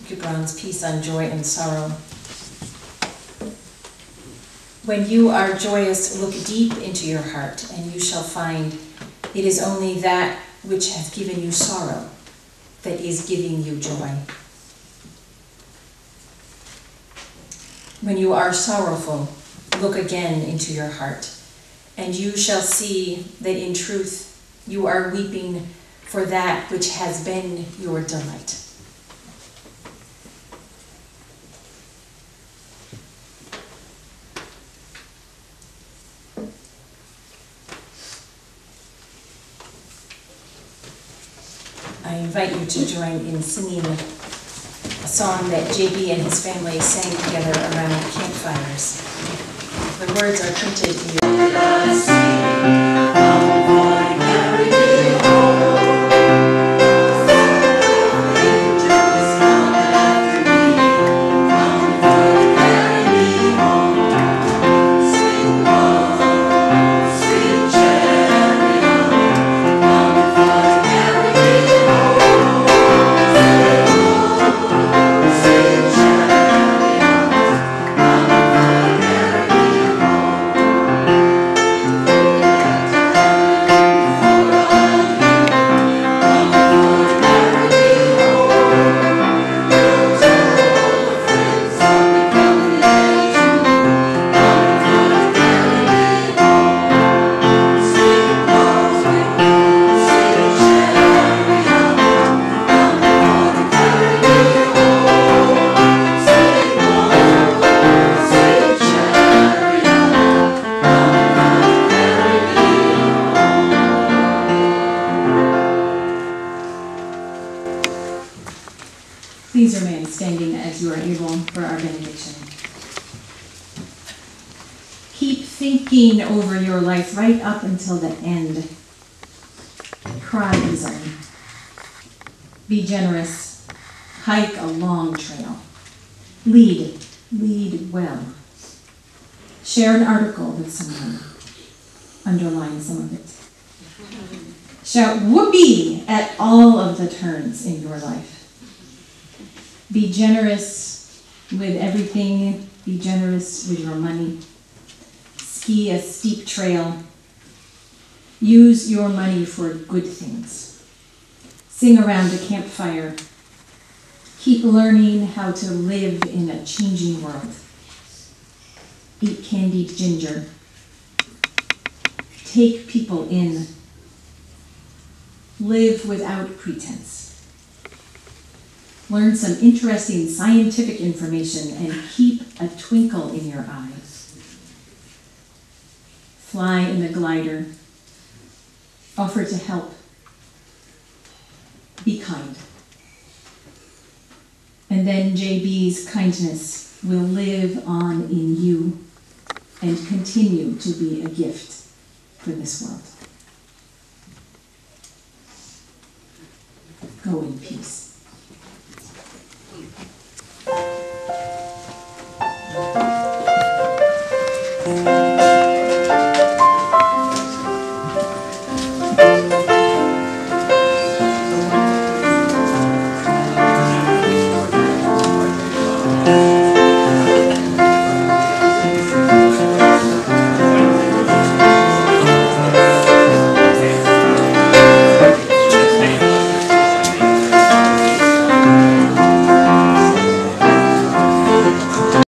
Gibran's piece on joy and sorrow. When you are joyous, look deep into your heart, and you shall find it is only that which has given you sorrow that is giving you joy. When you are sorrowful, look again into your heart, and you shall see that in truth you are weeping for that which has been your delight. I invite you to join in singing a song that JB and his family sang together around campfires. The words are printed in your... Please remain standing as you are able for our benediction. Keep thinking over your life right up until the end. Cry easily. Be generous. Hike a long trail. Lead well. Share an article with someone. Underline some of it. Shout whoopee at all of the turns in your life. Be generous with everything. Be generous with your money. Ski a steep trail. Use your money for good things. Sing around a campfire. Keep learning how to live in a changing world. Eat candied ginger. Take people in. Live without pretense. Learn some interesting scientific information and keep a twinkle in your eyes. Fly in the glider. Offer to help. Be kind. And then JB's kindness will live on in you and continue to be a gift for this world. Go in peace.